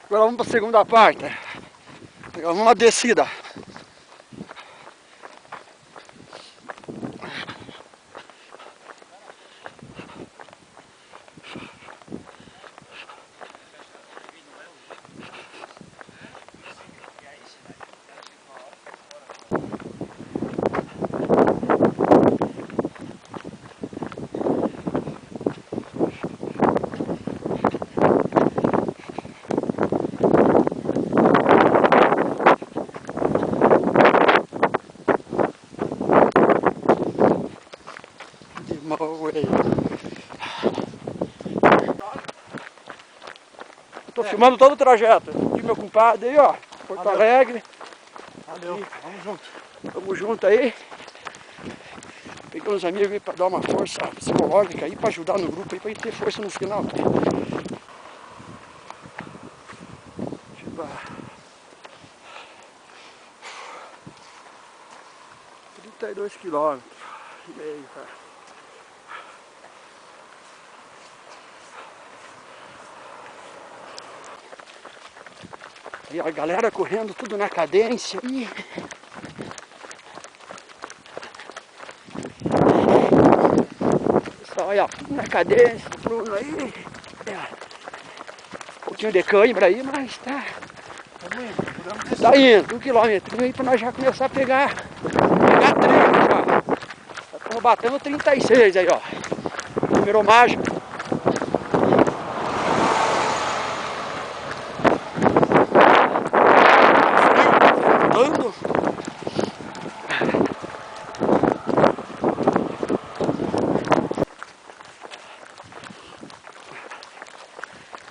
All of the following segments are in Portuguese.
Agora vamos para a segunda parte. Vamos uma descida. Tô filmando todo o trajeto. Aqui meu compadre aí, ó. Porto Valeu. Alegre. Valeu, vamos junto. Tamo junto aí. Peguei uns amigos aí pra dar uma força psicológica aí, pra ajudar no grupo aí, pra gente ter força no final. Tipo, 32 quilômetros e meio, cara. E a galera correndo tudo na cadência aí. Pessoal, olha, na cadência, Bruno aí. Um pouquinho de cãibra aí, mas tá. Tá indo, 1 quilômetro aí pra nós já começar a pegar 30 já. Estamos batendo 36 aí, ó. Número mágico. Andando.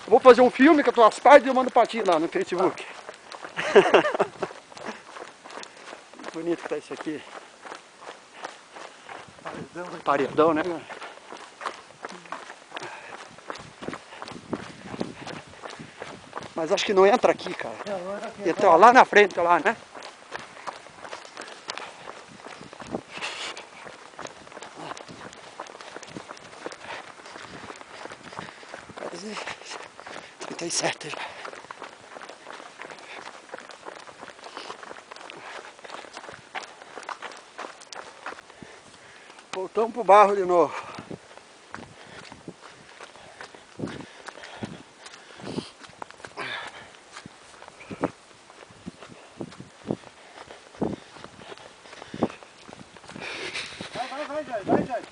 Vou fazer um filme com as tuas partes e eu mando pra ti lá no Facebook. Bonito que tá isso aqui. Paredão, né? Mas acho que não entra aqui, cara. Entra lá na frente, lá, né? Quase 37 já. Voltamos pro barro de novo. Vai, Jair.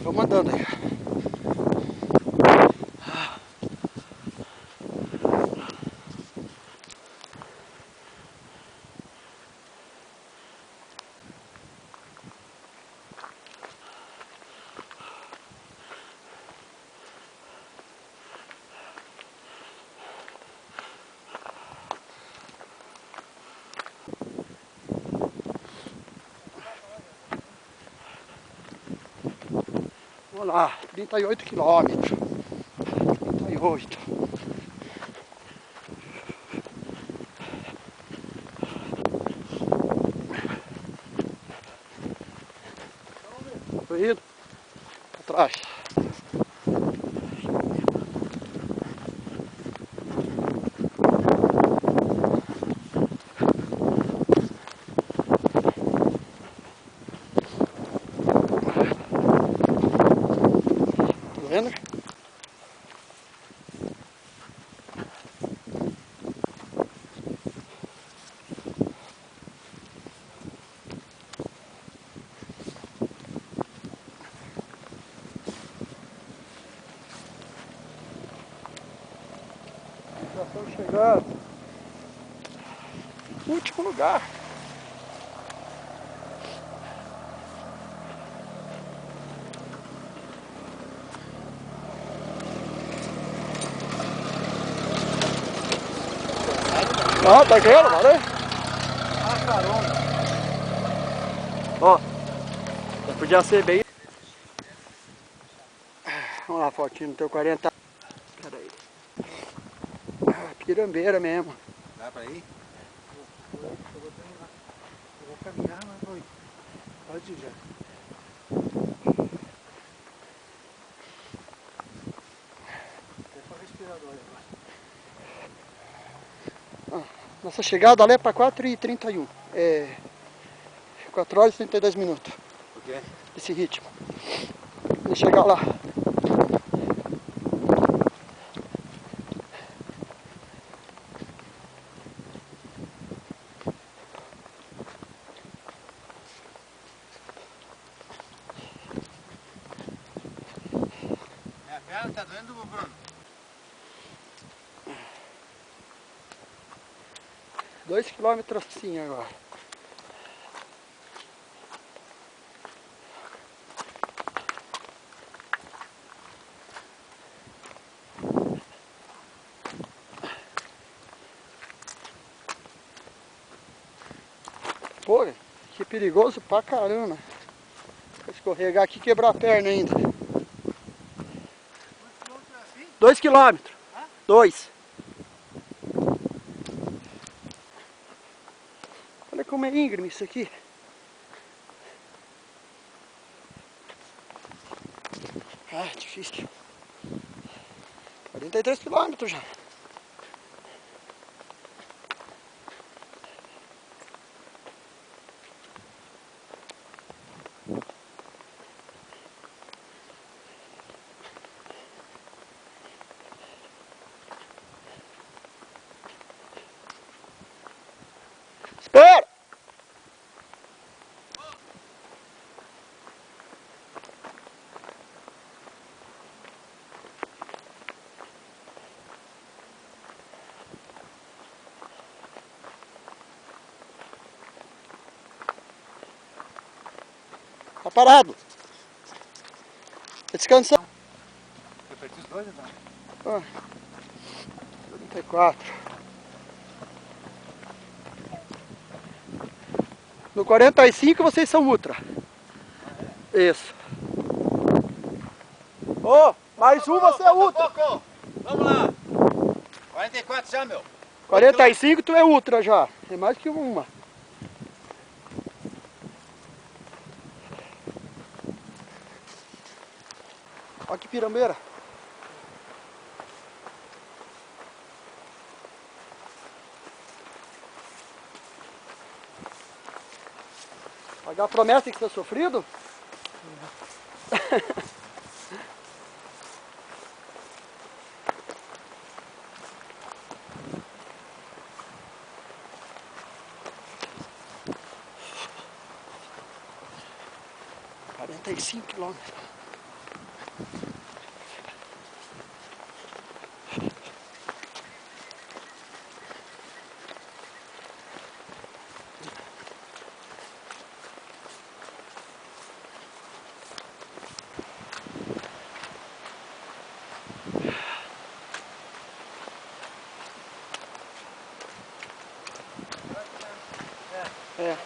Vamos andando aí. Vamos lá, 38 quilômetros. 38. Tô indo pra trás. Tá vendo? Já estamos chegando. Último lugar. Ah, tá querendo, valeu? Ah, caramba. Ó, já podia ser bem. Vamos lá, fotinho no teu 40. Pera aí. Ah, pirambeira mesmo. Dá pra ir? Eu vou caminhar, mas vou ir. Pode ir já. Até pra respirador agora. Nossa chegada lá é para 4h31. 4 horas e 32 minutos. Por quê? Esse ritmo. Vou chegar lá. Minha perna tá doendo, Bruno? 2 quilômetros sim agora. Pô, que perigoso pra caramba. Vou escorregar aqui e quebrar a perna ainda. 2 quilômetros. 2. Olha como é íngreme isso aqui. Ah, difícil. 43 quilômetros já. Espera! Tá parado. Tá descansando. Eu perdi os dois, então. 34. No 45 vocês são ultra. Isso. Ô, mais um você é ultra. Pouco. Vamos lá. 44 já, meu. 45 tu é ultra já. É mais que uma. Olha que pirambeira. Pagar a promessa que você é sofrido? Uhum. 45 quilômetros. É.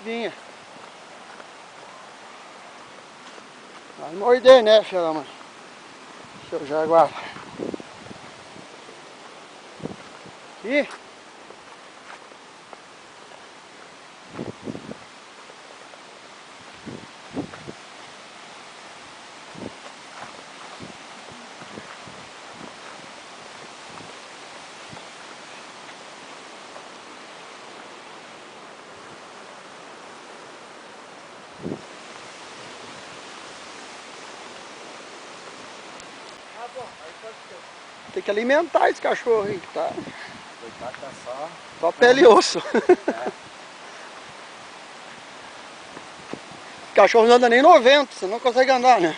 Vinha. Vai morder, né, filha da mãe? Seu jaguar. Aqui. Ah, bom, aí pode ser. Tem que alimentar esse cachorro aí, que tá Coitado, tá só pele e osso. O cachorro não anda nem 90, você não consegue andar, né?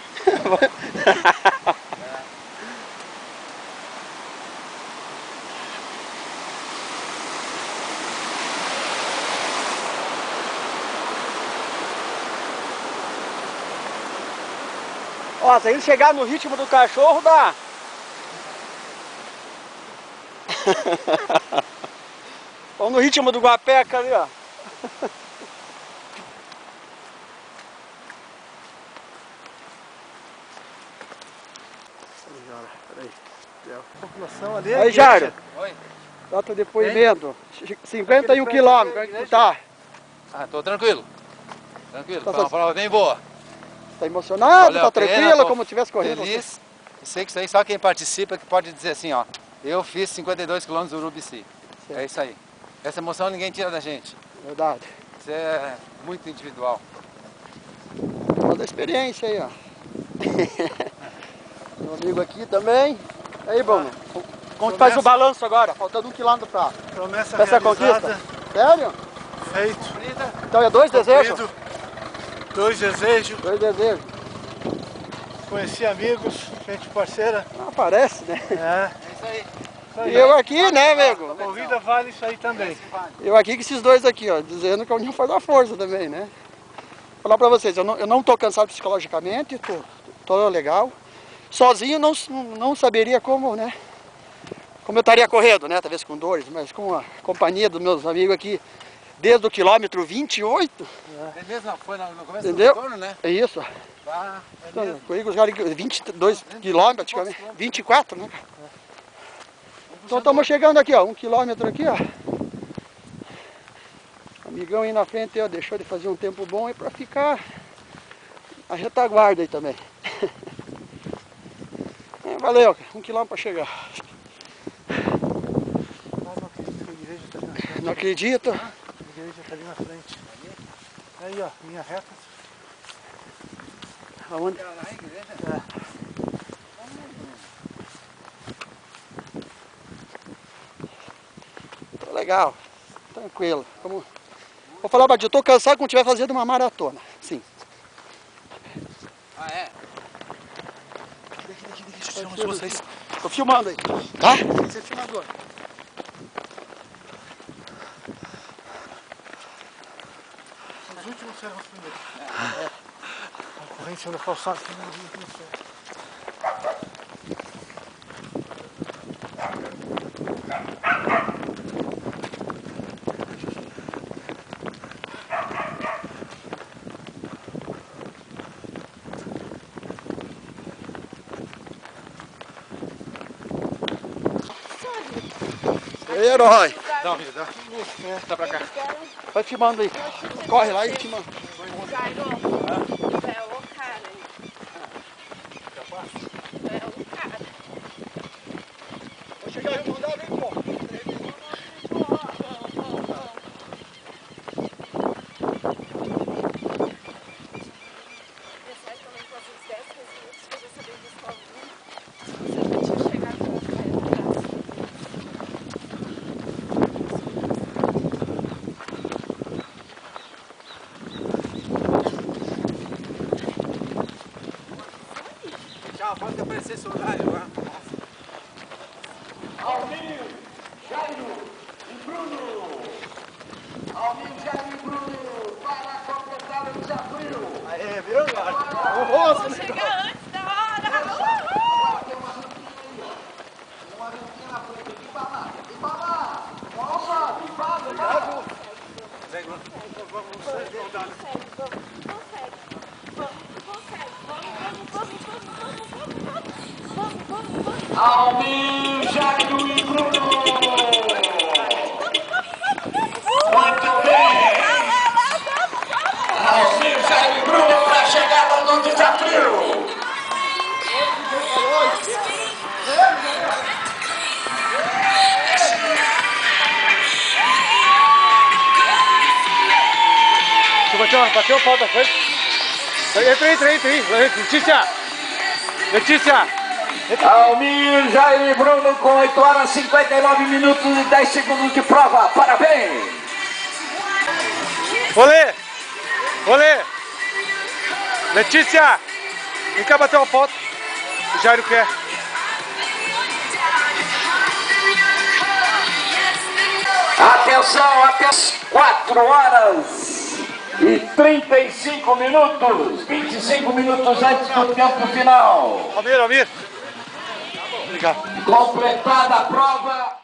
Ó, se ele chegar no ritmo do cachorro, dá. Ou no ritmo do guapeca ali, ó. A população ali Aí, Jairo. Oi. Dá depoimento. 51 quilômetros, como é que tu tá? Ah, tô tranquilo. Tranquilo, Tá foi uma prova bem boa. Tá emocionado? Valeu Tá a pena, tranquilo? tô Como se tivesse correndo? Feliz. Eu sei que isso aí só quem participa que pode dizer assim, ó. Eu fiz 52 km do Urubici. É isso aí. Essa emoção ninguém tira da gente. Verdade. Isso é muito individual. Toda a experiência aí, ó. Meu amigo aqui também. Aí, Bruno. Como que faz o balanço agora? Faltando 1 quilômetro pra Promessa essa realizada. conquista. Sério? Feito. Então é 2 desejos? Cumprido. 2 desejos. 2 desejos. Conheci amigos, gente parceira. Ah, parece, né? É. É isso aí. E eu aqui, né, amigo? A corrida vale isso aí também. Eu aqui com esses dois aqui, ó, dizendo que a união faz a força também, né? Vou falar pra vocês, eu não tô cansado psicologicamente, tô legal. Sozinho não saberia como, né? Como eu estaria correndo, né? Talvez com dores, mas com a companhia dos meus amigos aqui, desde o quilômetro 28. É mesmo, foi no começo Entendeu? do retorno, né? É isso. Ah, Então, comigo os caras 22 quilômetros, praticamente. 24, né? Então estamos chegando aqui, ó, 1 quilômetro aqui, ó. Amigão aí na frente, ó, deixou de fazer um tempo bom aí pra ficar a retaguarda aí também. Valeu, 1 quilômetro pra chegar. Não acredito. A igreja tá ali na frente. Aí, ó, linha reta. Aonde? Tô legal, tranquilo. Vou falar pra ti, eu tô cansado quando estiver fazendo uma maratona. Sim. Ah, é? Deixa eu filmar vocês. Tô filmando aí. Tá? Você é filmador. Os últimos serão os primeiros. A corrente da calçada que não havia aqui no céu. Ei, herói. Dá, amigo, dá. Tá pra cá. Vai filmando aí. Corre lá e filma. Vou chegar aí, mandar ali, pô. Tchau, pode aparecer seu horário lá. Almir, Jairo e Bruno. Almir, Jairo e Bruno para completar o desafio. Aê, viu, cara? Vou Chegar antes da hora! Uma ventinha na frente, tem que embalar, tem que embalar. Nossa, embala. Almir, Jairo e Bruno. Muito bem. Almir, Jairo e Bruno para a chegada do desafio. Bateu o pau da frente. Entra. Letícia. Almir, Jair e Bruno com 8 horas, 59 minutos e 10 segundos de prova. Parabéns! Olê. Letícia. Vem cá bater uma foto. O Jairo quer. Atenção, até 4 horas e 35 minutos, 25 minutos antes do tempo final. Almir. Obrigado. Completada a prova.